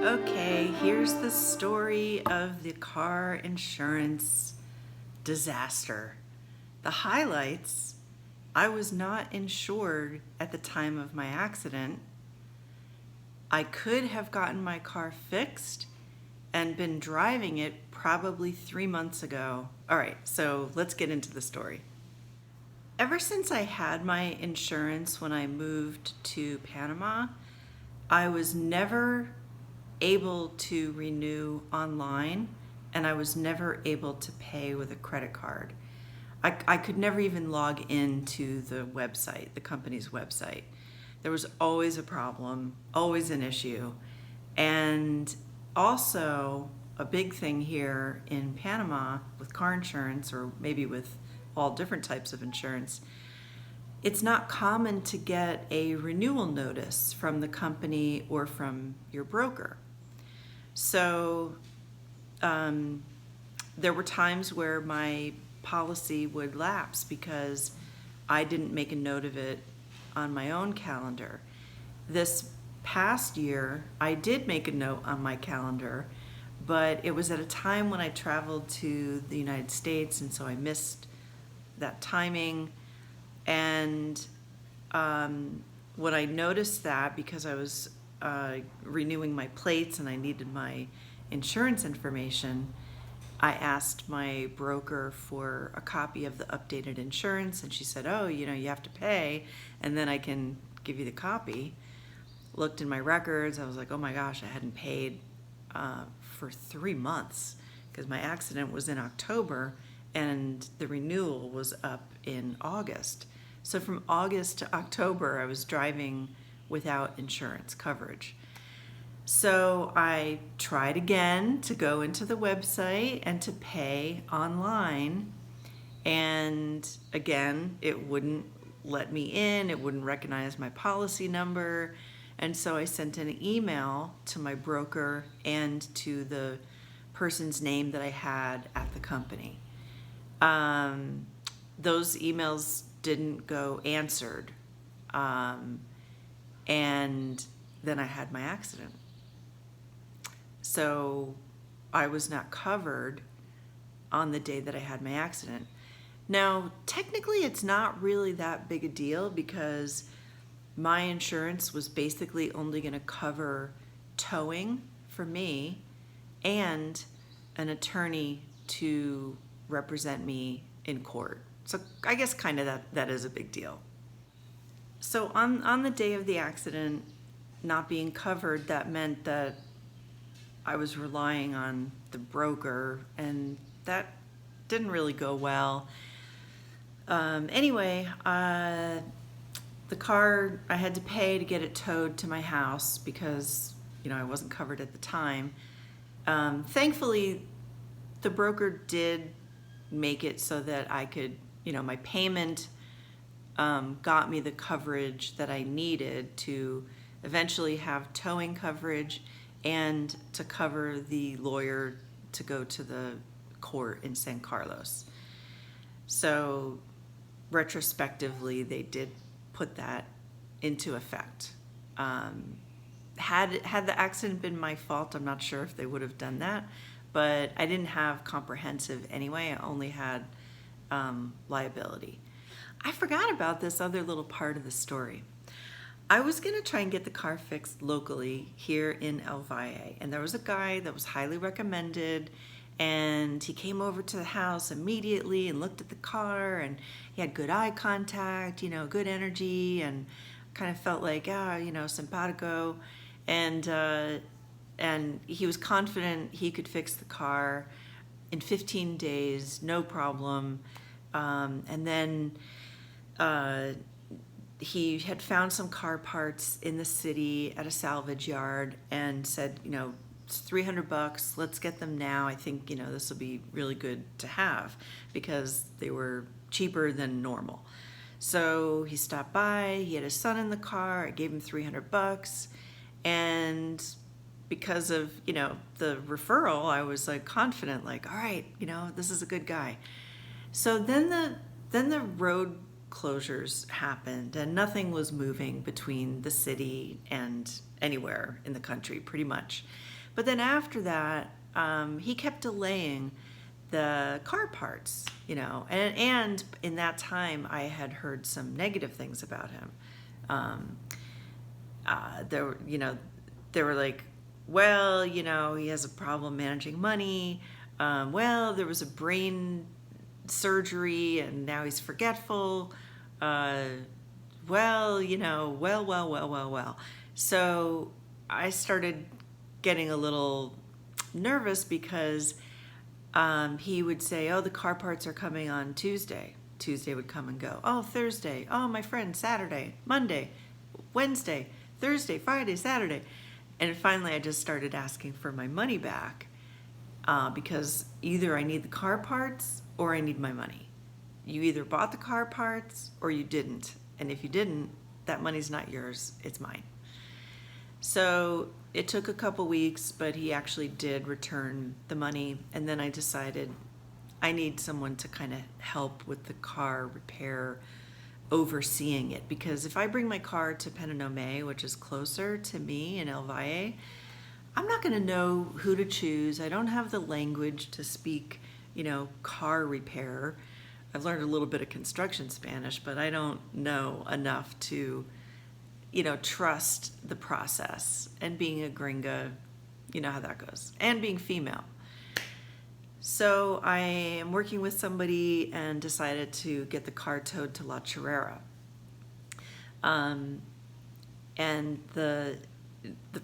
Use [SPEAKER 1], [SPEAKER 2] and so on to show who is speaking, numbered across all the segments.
[SPEAKER 1] Okay, here's the story of the car insurance disaster. The highlights: I was not insured at the time of my accident. I could have gotten my car fixed and been driving it probably 3 months ago. All right, so let's get into the story. Ever since I had my insurance when I moved to Panama, I was never able to renew online, and I was never able to pay with a credit card. I could never even log into the website, the company's website. There was always a problem, always an issue. And also, a big thing here in Panama with car insurance, or maybe with all different types of insurance, it's not common to get a renewal notice from the company or from your broker. So there were times where my policy would lapse because I didn't make a note of it on my own calendar. This past year, I did make a note on my calendar, but it was at a time when I traveled to the United States, and so I missed that timing. And when I noticed that, because I was renewing my plates and I needed my insurance information, I asked my broker for a copy of the updated insurance, and she said, "Oh, you have to pay, and then I can give you the copy." Looked in my records, I was like, oh my gosh, I hadn't paid for 3 months because my accident was in October and the renewal was up in August. So from August to October, I was driving without insurance coverage. So I tried again to go into the website and to pay online. And again, it wouldn't let me in. It wouldn't recognize my policy number. And so I sent an email to my broker and to the person's name that I had at the company. Those emails didn't go answered. And then I had my accident. So I was not covered on the day that I had my accident. Now, technically, it's not really that big a deal because my insurance was basically only going to cover towing for me and an attorney to represent me in court. So I guess kind of that is a big deal. So on the day of the accident, not being covered, that meant that I was relying on the broker, and that didn't really go well. Anyway, the car, I had to pay to get it towed to my house because, I wasn't covered at the time. Thankfully, the broker did make it so that I could, my payment got me the coverage that I needed to eventually have towing coverage and to cover the lawyer to go to the court in San Carlos. So retrospectively, they did put that into effect. Had the accident been my fault, I'm not sure if they would have done that, but I didn't have comprehensive anyway. I only had liability. I forgot about this other little part of the story. I was going to try and get the car fixed locally here in El Valle, and there was a guy that was highly recommended, and he came over to the house immediately and looked at the car, and he had good eye contact, good energy, and kind of felt like, simpatico, and he was confident he could fix the car in 15 days, no problem. And then he had found some car parts in the city at a salvage yard and said, it's $300. Let's get them now. I think, this will be really good to have because they were cheaper than normal. So he stopped by, he had his son in the car. I gave him $300. And because of, the referral, I was like confident, like, all right, this is a good guy. So then the road closures happened and nothing was moving between the city and anywhere in the country pretty much. But then after that, he kept delaying the car parts, and in that time I had heard some negative things about him. There were, they were like, well, he has a problem managing money. Well, there was a brain surgery and now he's forgetful. Well. So I started getting a little nervous because he would say, oh, the car parts are coming on Tuesday. Tuesday would come and go. Oh, Thursday. Oh, my friend, Saturday, Monday, Wednesday, Thursday, Friday, Saturday. And finally I just started asking for my money back because either I need the car parts or I need my money. You either bought the car parts or you didn't. And if you didn't, that money's not yours, it's mine. So it took a couple weeks, but he actually did return the money. And then I decided I need someone to kind of help with the car repair, overseeing it. Because if I bring my car to Panama, which is closer to me in El Valle, I'm not going to know who to choose. I don't have the language to speak, car repair. I've learned a little bit of construction Spanish, but I don't know enough to, trust the process. And being a gringa, you know how that goes. And being female. So I am working with somebody and decided to get the car towed to La Chorrera. And the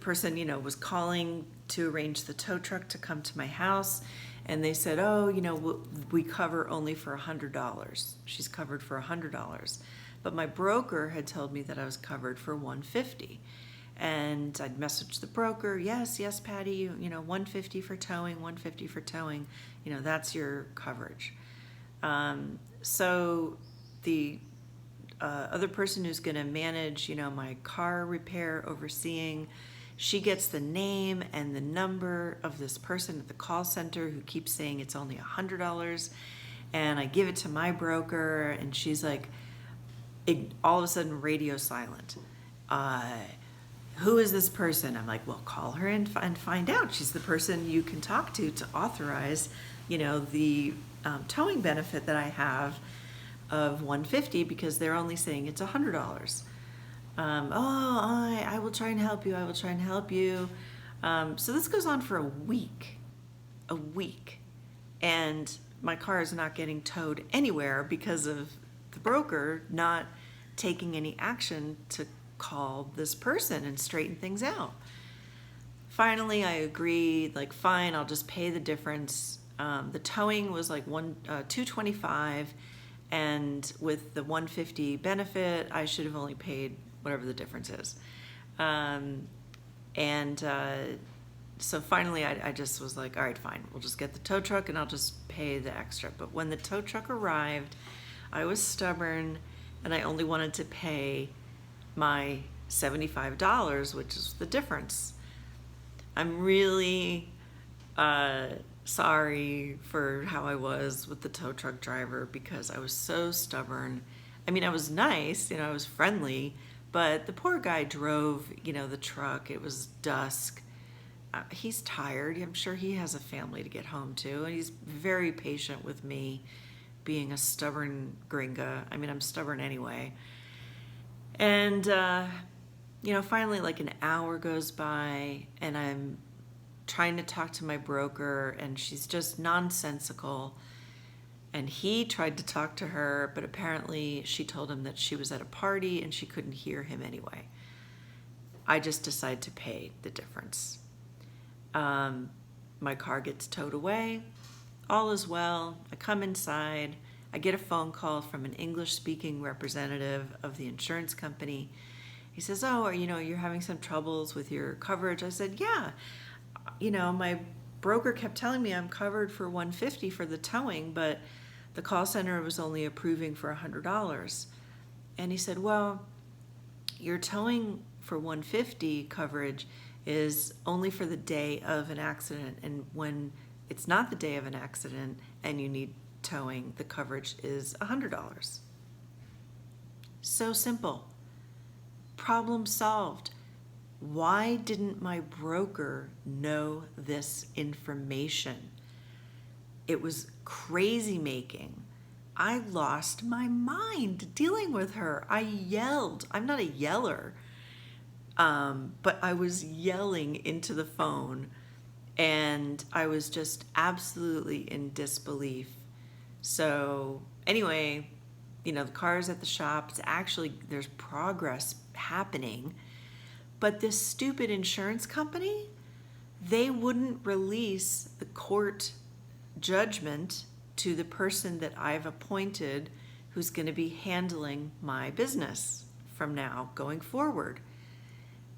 [SPEAKER 1] person, was calling to arrange the tow truck to come to my house. And they said, oh, we cover only for $100. She's covered for $100. But my broker had told me that I was covered for $150. And I'd messaged the broker, yes, Patty, $150 for towing, $150 for towing, that's your coverage. So the other person who's going to manage, my car repair, overseeing, she gets the name and the number of this person at the call center who keeps saying it's only $100. And I give it to my broker, and she's like, all of a sudden, radio silent. Who is this person? I'm like, well, call her and find out. She's the person you can talk to authorize, the towing benefit that I have of $150 because they're only saying it's $100. I will try and help you. I will try and help you. So this goes on for a week, and my car is not getting towed anywhere because of the broker not taking any action to call this person and straighten things out. Finally, I agreed, fine, I'll just pay the difference. The towing was $225, and with the $150 benefit, I should have only paid whatever the difference is. So finally, I just was like, all right, fine, we'll just get the tow truck and I'll just pay the extra. But when the tow truck arrived, I was stubborn and I only wanted to pay my $75, which is the difference. I'm really sorry for how I was with the tow truck driver because I was so stubborn. I mean, I was nice, I was friendly, but the poor guy drove, the truck. It was dusk. He's tired. I'm sure he has a family to get home to, and he's very patient with me being a stubborn gringa. I mean, I'm stubborn anyway. And, finally, an hour goes by, and I'm trying to talk to my broker, and she's just nonsensical. And he tried to talk to her, but apparently she told him that she was at a party and she couldn't hear him anyway. I just decided to pay the difference. My car gets towed away. All is well. I come inside. I get a phone call from an English-speaking representative of the insurance company. He says, oh, you're having some troubles with your coverage. I said, yeah. My broker kept telling me I'm covered for $150 for the towing, but the call center was only approving for $100. And he said, well, your towing for $150 coverage is only for the day of an accident, and when it's not the day of an accident and you need towing, the coverage is $100. So simple. Problem solved. why didn't my broker know this information? It was crazy making. I lost my mind dealing with her. I yelled. I'm not a yeller, but I was yelling into the phone, and I was just absolutely in disbelief. So anyway, the car's at the shop. It's actually, there's progress happening. But this stupid insurance company, they wouldn't release the court judgment to the person that I've appointed who's going to be handling my business from now going forward.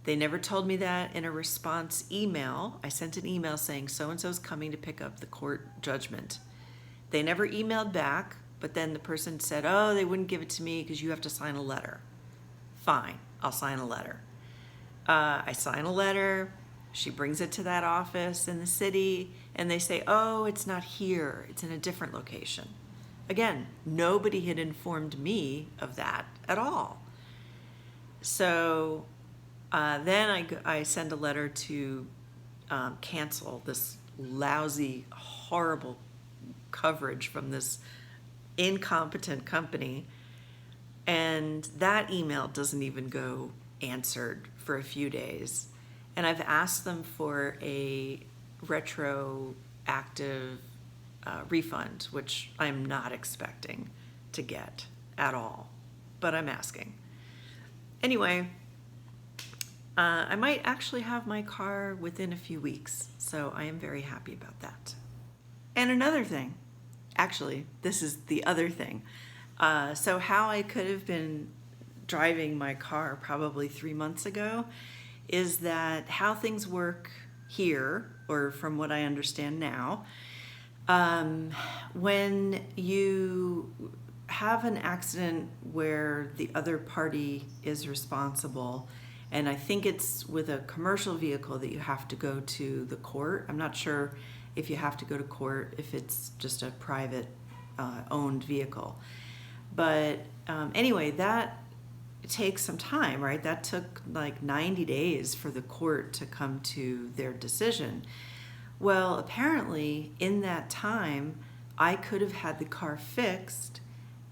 [SPEAKER 1] They never told me that in a response email. I sent an email saying so-and-so's coming to pick up the court judgment. They never emailed back, but then the person said, oh, they wouldn't give it to me because you have to sign a letter. Fine, I'll sign a letter. I sign a letter. She brings it to that office in the city, and they say, oh, it's not here. It's in a different location. Again, nobody had informed me of that at all. So then I send a letter to cancel this lousy, horrible coverage from this incompetent company. And that email doesn't even go answered for a few days. And I've asked them for a retroactive refund, which I'm not expecting to get at all, but I'm asking. Anyway, I might actually have my car within a few weeks, so I am very happy about that. And another thing, actually, this is the other thing. So how I could have been driving my car probably 3 months ago is that how things work here, or from what I understand now, when you have an accident where the other party is responsible, and I think it's with a commercial vehicle that you have to go to the court. I'm not sure if you have to go to court if it's just a private owned vehicle. But anyway, that takes some time, right? That took like 90 days for the court to come to their decision. Well, apparently in that time, I could have had the car fixed,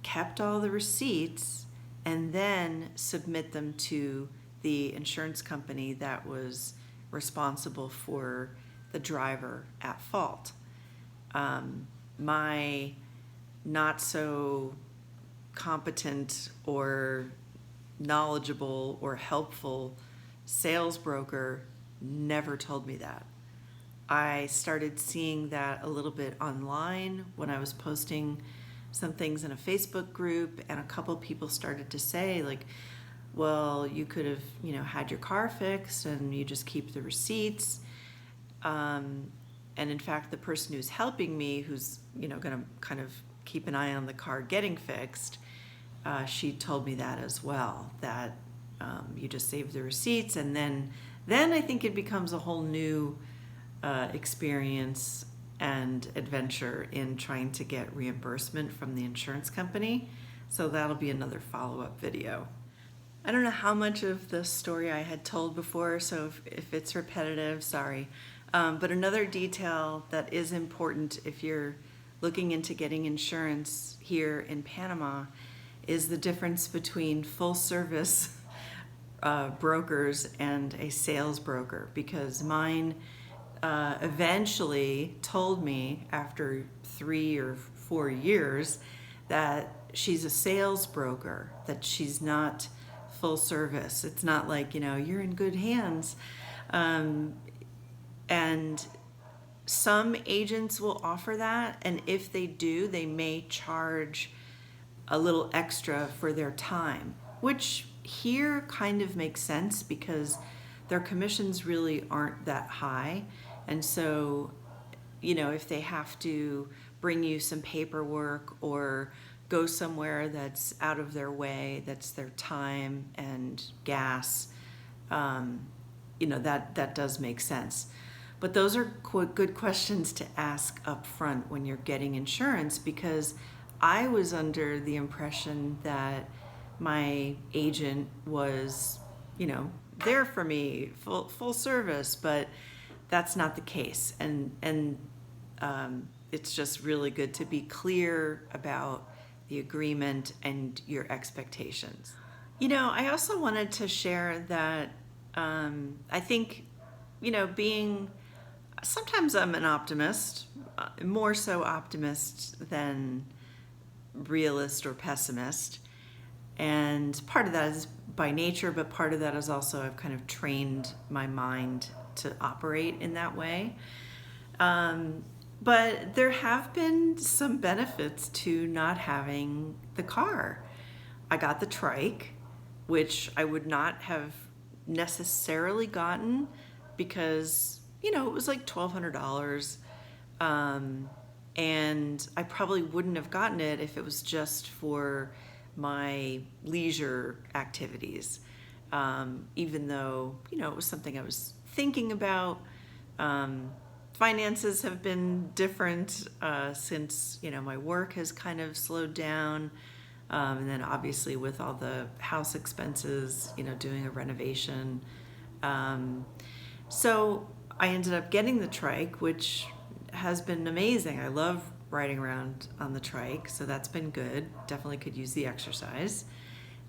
[SPEAKER 1] kept all the receipts, and then submit them to the insurance company that was responsible for the driver at fault. My not so competent or knowledgeable or helpful sales broker never told me that. I started seeing that a little bit online when I was posting some things in a Facebook group, and a couple people started to say, like, well, you could have, had your car fixed and you just keep the receipts. And in fact, the person who's helping me, who's, going to kind of keep an eye on the car getting fixed, she told me that as well, that you just save the receipts, and then I think it becomes a whole new experience and adventure in trying to get reimbursement from the insurance company. So that'll be another follow-up video. I don't know how much of the story I had told before, so if it's repetitive, sorry. But another detail that is important if you're looking into getting insurance here in Panama is the difference between full service brokers and a sales broker, because mine eventually told me after 3 or 4 years that she's a sales broker, that she's not full service. It's not like, you're in good hands. And some agents will offer that, and if they do, they may charge a little extra for their time, which here kind of makes sense because their commissions really aren't that high. And so, if they have to bring you some paperwork or go somewhere that's out of their way, that's their time and gas, that does make sense. But those are good questions to ask up front when you're getting insurance, because I was under the impression that my agent was, there for me, full service, but that's not the case. And it's just really good to be clear about the agreement and your expectations. You know, I also wanted to share that I think, you know, sometimes I'm an optimist, more so optimist than realist or pessimist. And part of that is by nature, but part of that is also I've kind of trained my mind to operate in that way. But there have been some benefits to not having the car. I got the trike, which I would not have necessarily gotten because, you know, it was like $1,200. And I probably wouldn't have gotten it if it was just for my leisure activities. Even though, you know, it was something I was thinking about. Finances have been different since, you know, my work has kind of slowed down. And then obviously with all the house expenses, you know, doing a renovation. So I ended up getting the trike, which has been amazing. I love riding around on the trike, so that's been good. Definitely could use the exercise.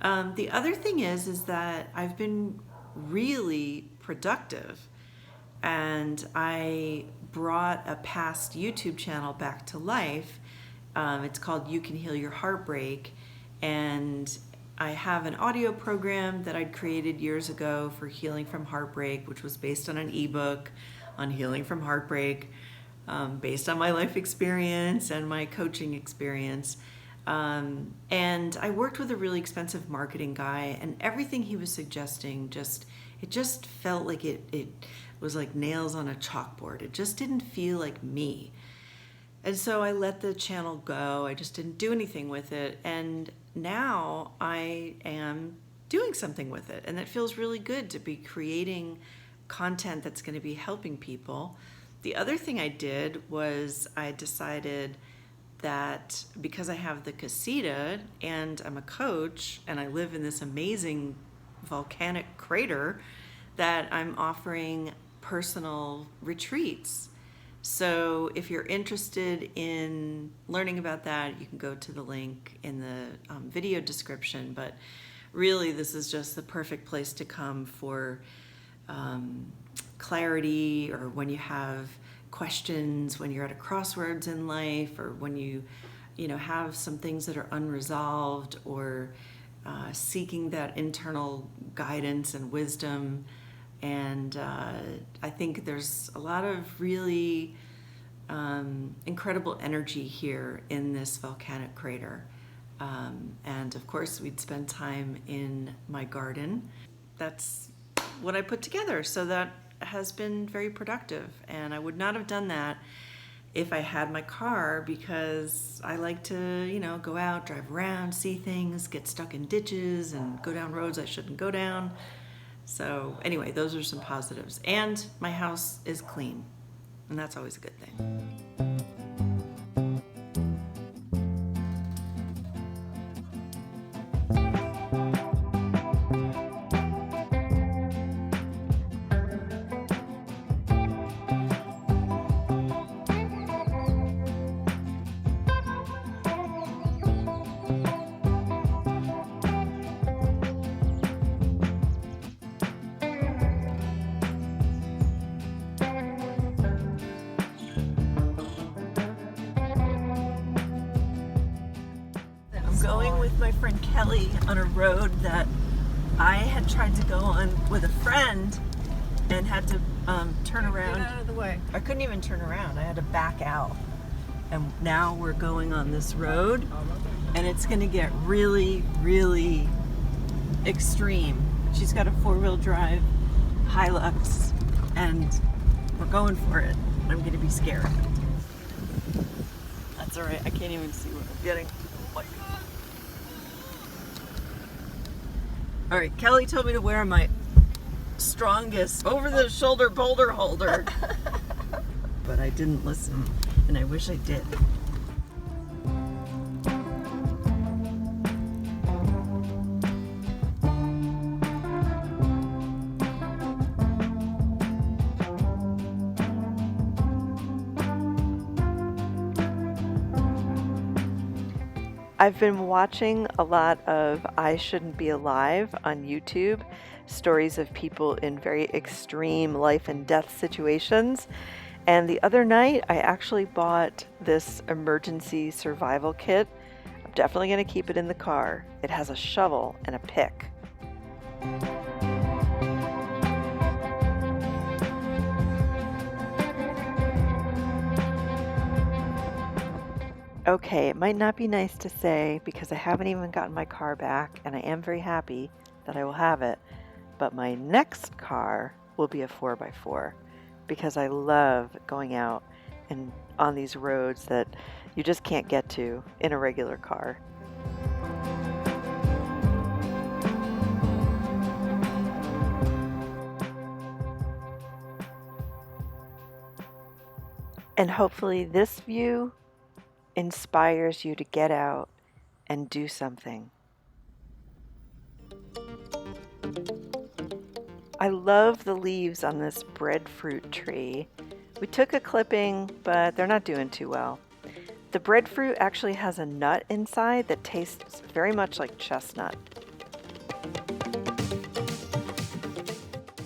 [SPEAKER 1] The other thing is that I've been really productive. And I brought a past YouTube channel back to life. It's called You Can Heal Your Heartbreak. And I have an audio program that I'd created years ago for healing from heartbreak, which was based on an ebook on healing from heartbreak, based on my life experience and my coaching experience. And I worked with a really expensive marketing guy, and everything he was suggesting it just felt like it was like nails on a chalkboard. It just didn't feel like me. And so I let the channel go. I just didn't do anything with it. And now I am doing something with it. And it feels really good to be creating content that's going to be helping people. The other thing I did was I decided that because I have the casita and I'm a coach and I live in this amazing volcanic crater, that I'm offering personal retreats. So if you're interested in learning about that, you can go to the link in the video description. But really, this is just the perfect place to come for clarity, or when you have questions, when you're at a crossroads in life, or when you have some things that are unresolved, or seeking that internal guidance and wisdom. And I think there's a lot of really incredible energy here in this volcanic crater. And of course, we'd spend time in my garden. That's what I put together. So that has been very productive. And I would not have done that if I had my car, because I like to, go out, drive around, see things, get stuck in ditches, and go down roads I shouldn't go down. So anyway, those are some positives. And my house is clean, and that's always a good thing. Going with my friend Kelly on a road that I had tried to go on with a friend and had to turn around.
[SPEAKER 2] Get out of the way.
[SPEAKER 1] I couldn't even turn around. I had to back out. And now we're going on this road, and it's going to get really, really extreme. She's got a 4-wheel drive Hilux, and we're going for it. I'm going to be scared. That's all right. I can't even see what I'm getting. Oh my God. All right, Kelly told me to wear my strongest over-the-shoulder boulder holder, but I didn't listen, and I wish I did. I've been watching a lot of I Shouldn't Be Alive on YouTube, stories of people in very extreme life and death situations. And the other night, I actually bought this emergency survival kit. I'm definitely going to keep it in the car. It has a shovel and a pick. Okay, it might not be nice to say because I haven't even gotten my car back, and I am very happy that I will have it. But my next car will be a 4x4 because I love going out and on these roads that you just can't get to in a regular car. And hopefully this view inspires you to get out and do something. I love the leaves on this breadfruit tree. We took a clipping, but they're not doing too well. The breadfruit actually has a nut inside that tastes very much like chestnut.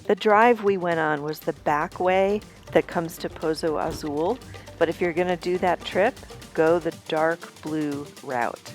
[SPEAKER 1] The drive we went on was the back way that comes to Pozo Azul, but if you're going to do that trip, go the dark blue route.